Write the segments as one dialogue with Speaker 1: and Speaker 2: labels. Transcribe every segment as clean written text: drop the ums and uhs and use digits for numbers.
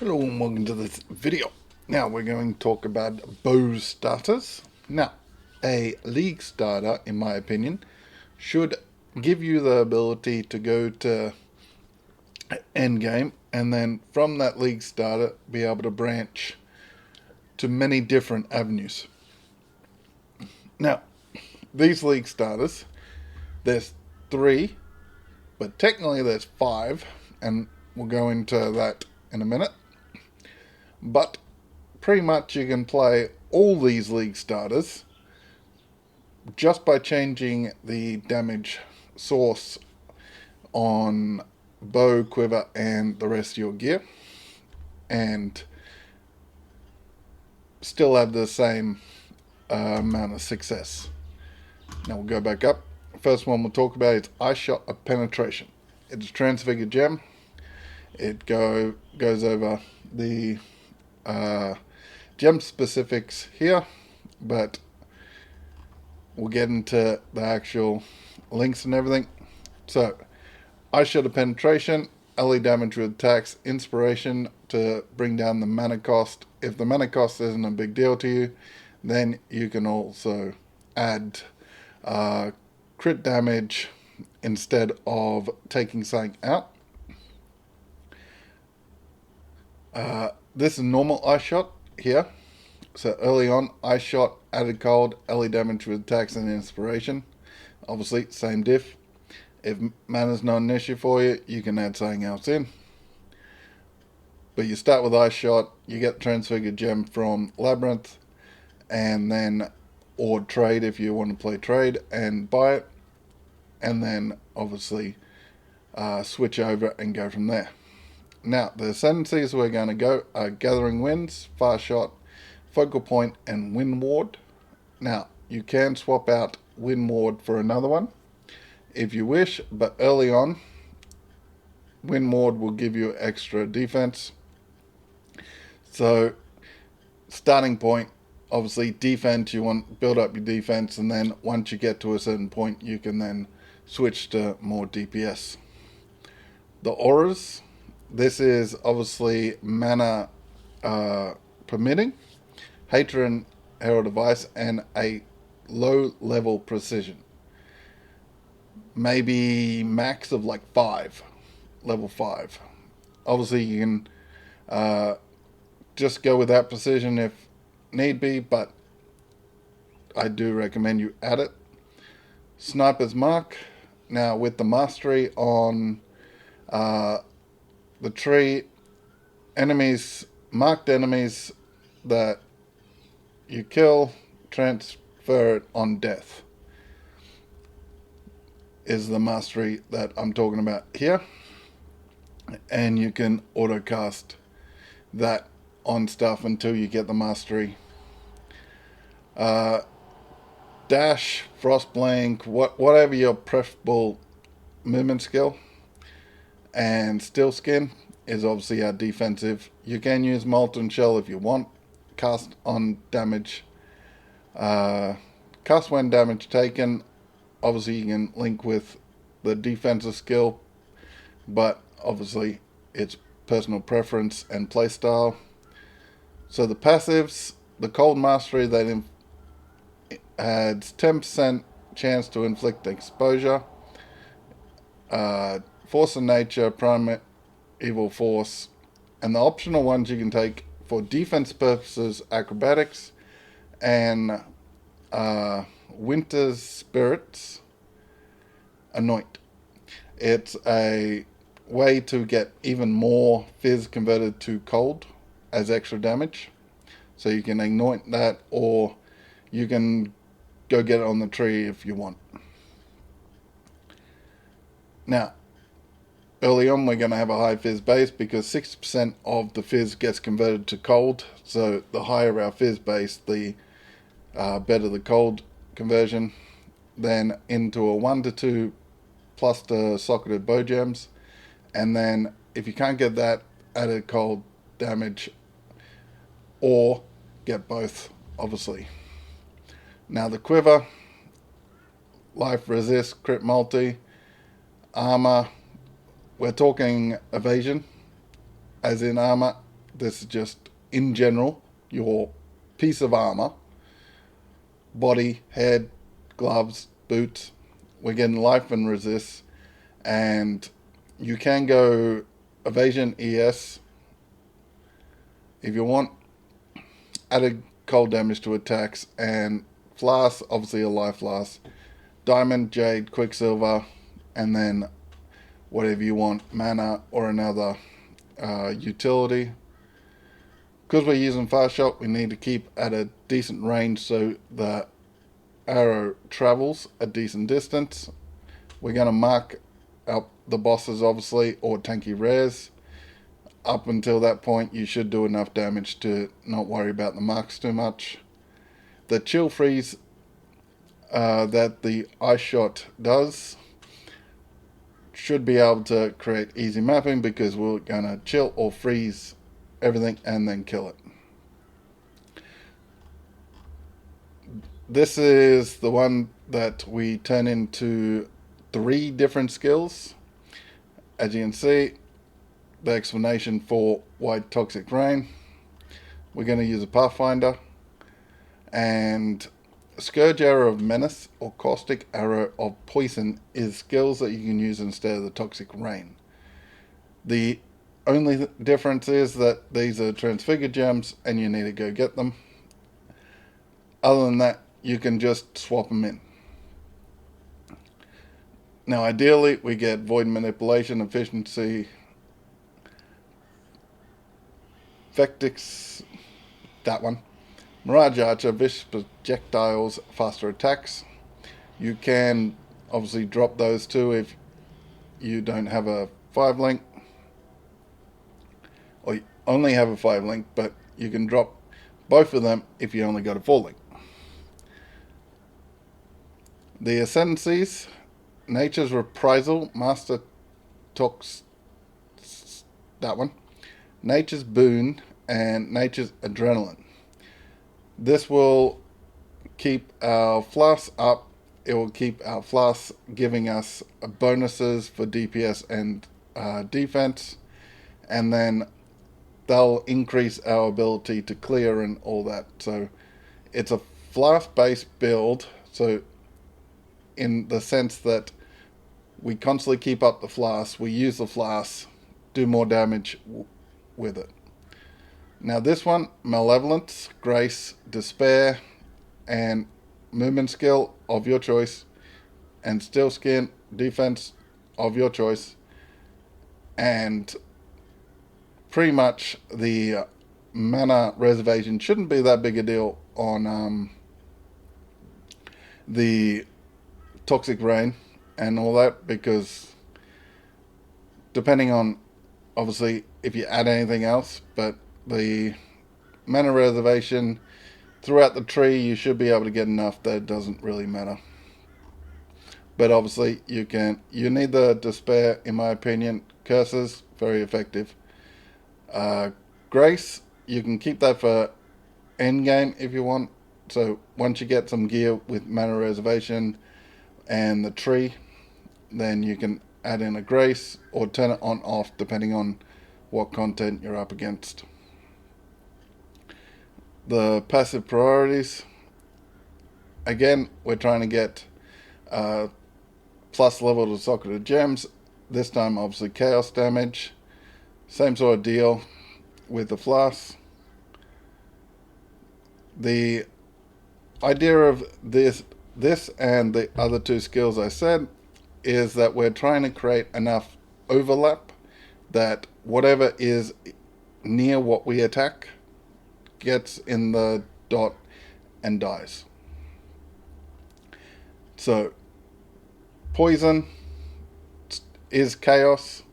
Speaker 1: Hello and welcome to this video. Now we're going to talk about bow starters. Now, a league starter, in my opinion, should give you the ability to go to endgame and then from that league starter be able to branch to many different avenues. Now, these league starters, there's three, but technically there's five, and we'll go into that in a minute. But pretty much you can play all these league starters just by changing the damage source on bow, quiver, and the rest of your gear, and still have the same amount of success. Now we'll go back up. First one we'll talk about is Ice Shot of Penetration. It's a transfigured gem. It goes over the gem specifics here, but we'll get into the actual links and everything. So, Ice Shot of Penetration, LE damage with attacks, inspiration to bring down the mana cost. If the mana cost isn't a big deal to you, then you can also add crit damage instead of taking something out. This is normal Ice Shot here. So early on, Ice Shot, added cold, LE damage with attacks and inspiration. Obviously, same diff. If mana's not an issue for you, you can add something else in. But you start with Ice Shot, you get Transfigured Gem from Labyrinth, and then, or trade if you want to play trade and buy it, and then obviously switch over and go from there. Now, the ascendancies we're going to go are Gathering Winds, Far Shot, Focal Point, and Wind Ward. Now, you can swap out Wind Ward for another one if you wish, but early on, Wind Ward will give you extra defense. So, starting point, obviously defense, you want to build up your defense, and then once you get to a certain point, you can then switch to more DPS. The auras, this is obviously mana permitting, Hatred and Herald Device, and a low level precision. Maybe max of like 5, level 5. Obviously you can just go with that precision if need be, but I do recommend you add it. Sniper's Mark, now with the mastery on the tree, marked enemies that you kill, transfer it on death, is the mastery that I'm talking about here. And you can auto cast that on stuff until you get the mastery. Dash, Frostblink, whatever your preferable movement skill. And Steel Skin is obviously our defensive. You can use Molten Shell if you want. Cast on damage. Cast when damage taken. Obviously you can link with the defensive skill, but obviously it's personal preference and playstyle. So the passives, the Cold Mastery, that adds 10% chance to inflict exposure. Force of Nature, Primeval Force, and the optional ones you can take for defense purposes, Acrobatics, and Winter's Spirits, Anoint. It's a way to get even more Fizz converted to cold as extra damage. So you can anoint that, or you can go get it on the tree if you want. Now, early on we're going to have a high Fizz base because 60% of the Fizz gets converted to cold. So the higher our Fizz base, the better the cold conversion. Then into a 1 to 2 plus the socketed bow gems. And then if you can't get that, add a cold damage, or get both, obviously. Now the quiver, life resist, crit multi, armor. We're talking evasion, as in armor, This is just in general your piece of armor, body, head, gloves, boots. We're getting life and resist, and you can go evasion ES if you want. Added cold damage to attacks, and flasks, obviously a life flask, diamond, jade, quicksilver, and then whatever you want, mana or another utility. Because we're using fast shot, we need to keep at a decent range so the arrow travels a decent distance. We're going to mark up the bosses, obviously, or tanky rares. Up until that point, you should do enough damage to not worry about the marks too much. The chill freeze that the ice shot does should be able to create easy mapping, because we're going to chill or freeze everything and then kill it. This is the one that we turn into 3 different skills. As you can see, the explanation for why toxic rain. We're going to use a pathfinder, and scourge arrow of menace or caustic arrow of poison is skills that you can use instead of the toxic rain. The only difference is that these are transfigured gems and you need to go get them. Other than that, you can just swap them in. Now ideally we get void manipulation, efficiency, Vectix, that one, Mirage Archer, vicious projectiles, faster attacks. You can obviously drop those too if you don't have a 5 link, or you only have a 5 link, but you can drop both of them if you only got a 4 link. The Ascendancies, Nature's Reprisal, Master Tox, that one, Nature's Boon, and Nature's Adrenaline. This will keep our flasks up. It will keep our flasks giving us bonuses for DPS and defense, and then they'll increase our ability to clear and all that. So it's a flask based build, so in the sense that we constantly keep up the flask, we use the flask, do more damage with it. Now this one, Malevolence, Grace, Despair, and movement skill of your choice, and Steel Skin, defense of your choice, and pretty much the mana reservation shouldn't be that big a deal on the Toxic Rain and all that, because depending on obviously if you add anything else, but the mana reservation throughout the tree, you should be able to get enough that it doesn't really matter. But obviously you need the Despair, in my opinion. Curses, very effective. Grace, you can keep that for endgame if you want. So once you get some gear with mana reservation and the tree, then you can add in a Grace or turn it on off depending on what content you're up against. The passive priorities, again, we're trying to get plus level to socket of gems. This time obviously chaos damage. Same sort of deal with the flasks. The idea of this and the other 2 skills I said is that we're trying to create enough overlap that whatever is near what we attack gets in the dot and dies. So poison is chaos.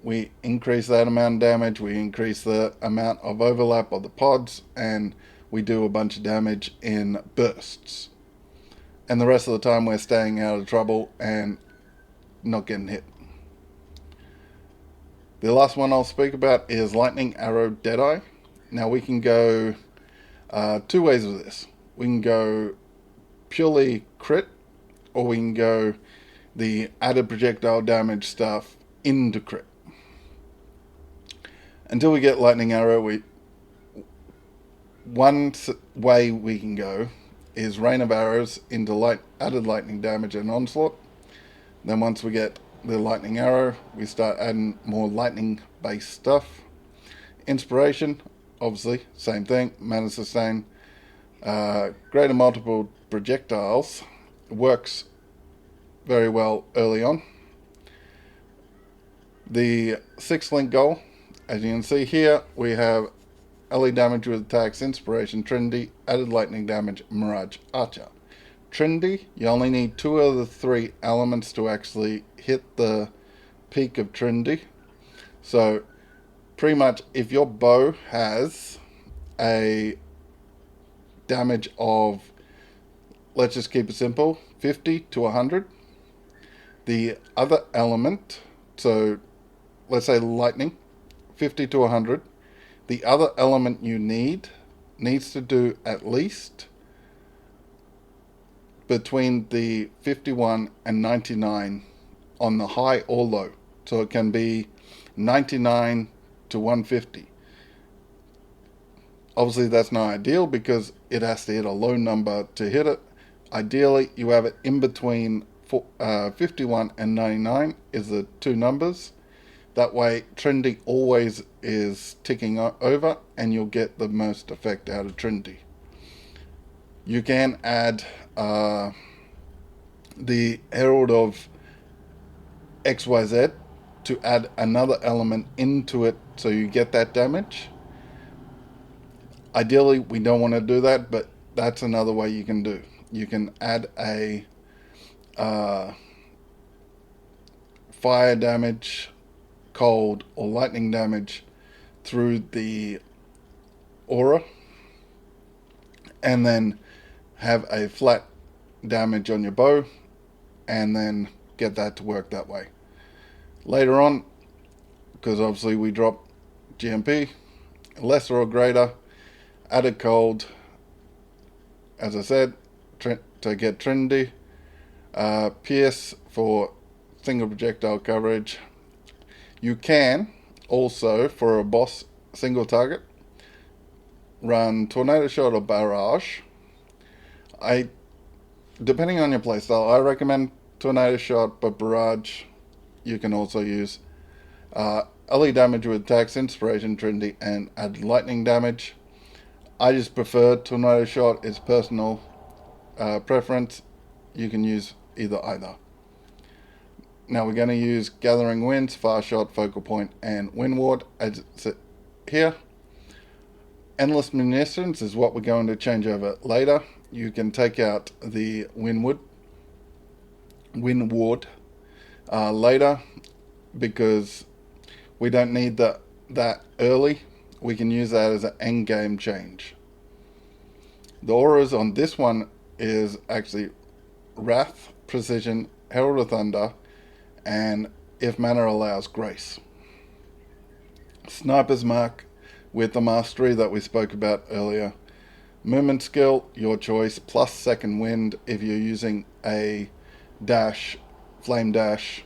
Speaker 1: We increase that amount of damage, we increase the amount of overlap of the pods, and we do a bunch of damage in bursts. And the rest of the time we're staying out of trouble and not getting hit. The last one I'll speak about is Lightning Arrow Deadeye. Now we can go 2 ways with this. We can go purely crit, or we can go the added projectile damage stuff into crit. Until we get lightning arrow, one way we can go is rain of arrows into added lightning damage and onslaught. Then once we get the lightning arrow, we start adding more lightning based stuff. Inspiration, obviously, same thing. Mana sustain, greater multiple projectiles works very well early on. The 6-link goal, as you can see here, we have LE damage with attacks, inspiration, Trinity, added lightning damage, Mirage, Archer. Trinity, you only need 2 of the 3 elements to actually hit the peak of Trinity. So pretty much if your bow has a damage of, let's just keep it simple, 50 to 100, the other element, so let's say lightning, 50 to 100, the other element you needs to do at least between the 51 and 99 on the high or low. So it can be 99 to 150. Obviously that's not ideal because it has to hit a low number to hit it. Ideally you have it in between 51 and 99 is the 2 numbers. That way Trinity always is ticking over and you'll get the most effect out of Trinity. You can add the Herald of XYZ to add another element into it so you get that damage. Ideally we don't want to do that, but that's another way you can do. You can add a fire damage, cold or lightning damage through the aura and then have a flat damage on your bow and then get that to work that way. Later on, because obviously we drop GMP, lesser or greater, added cold, as I said, to get Trinity, pierce for single projectile coverage. You can also, for a boss single target, run Tornado Shot or Barrage. Depending on your playstyle, I recommend Tornado Shot, but Barrage you can also use. LE damage with attacks, inspiration, Trinity, and add lightning damage. I just prefer Tornado Shot. It's personal preference. You can use either. Now we're going to use Gathering Winds, Far Shot, Focal Point, and Wind Ward as it's here. Endless Munitions is what we're going to change over later. You can take out the Wind Ward later because we don't need that early. We can use that as an end game change. The auras on this one is actually Wrath, Precision, Herald of Thunder, and if mana allows, Grace. Sniper's Mark with the mastery that we spoke about earlier. Movement skill, your choice, plus second wind if you're using a dash, flame dash,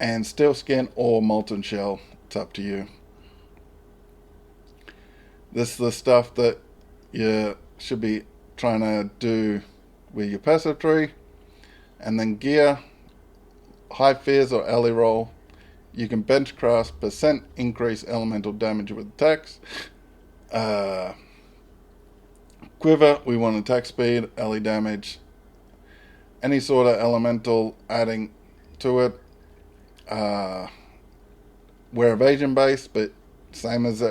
Speaker 1: and steel skin or molten shell. It's up to you. This is the stuff that you should be trying to do with your passive tree. And then gear, high fears or alley roll. You can benchcraft percent increase elemental damage with attacks. Quiver, we want attack speed, alley damage. Any sort of elemental adding to it. We're evasion based, but same as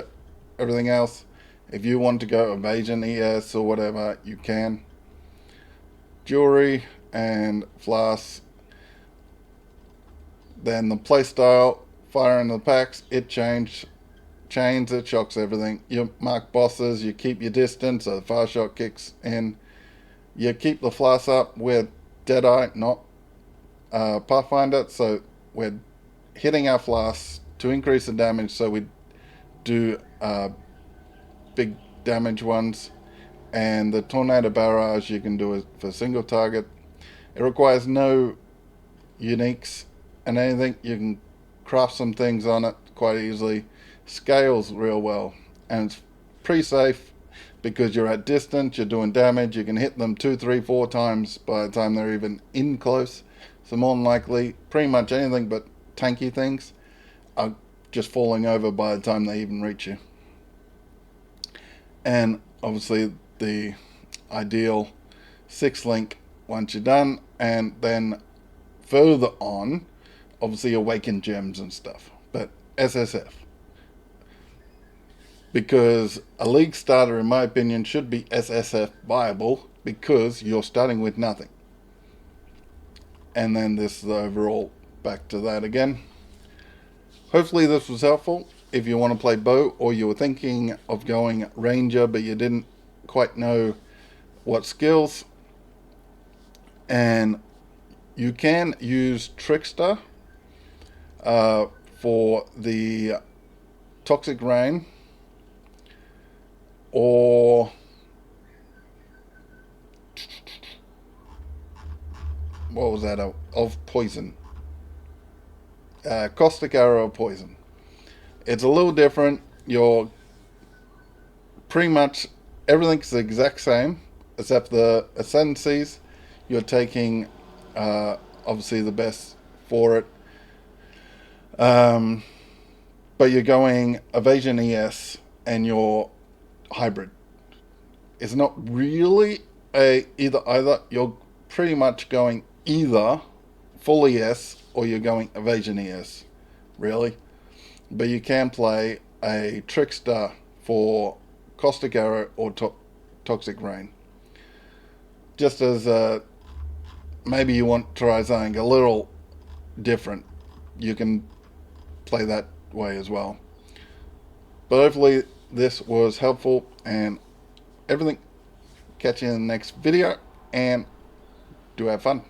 Speaker 1: everything else. If you want to go evasion, ES or whatever, you can. Jewelry and flasks. Then the playstyle, fire in the packs, it chains, it shocks everything. You mark bosses, you keep your distance, so the fire shot kicks in. You keep the flasks up with Deadeye, not Pathfinder, so we're hitting our flasks to increase the damage, so we do big damage ones. And the Tornado Barrage you can do it for single target. It requires no uniques and anything. You can craft some things on it quite easily. scales real well, and it's pretty safe because you're at distance, you're doing damage, you can hit them 2, 3, 4 times by the time they're even in close. So more than likely, pretty much anything but tanky things are just falling over by the time they even reach you. And obviously the ideal 6-link once you're done, and then further on, obviously awaken gems and stuff, but SSF. Because a league starter, in my opinion, should be SSF viable because you're starting with nothing. And then this is the overall, back to that again. Hopefully this was helpful. If you want to play bow, or you were thinking of going ranger but you didn't quite know what skills, and you can use trickster for the toxic rain, or what was that of poison, caustic arrow of poison. It's a little different. You're pretty much everything's the exact same except the ascendancies. You're taking obviously the best for it, but you're going evasion ES and your hybrid. It's not really a either. You're pretty much going either full ES or you're going evasion ES, really. But you can play a trickster for caustic arrow or toxic rain. Just as maybe you want to try something a little different, you can play that way as well. But hopefully this was helpful and everything. Catch you in the next video, and do have fun.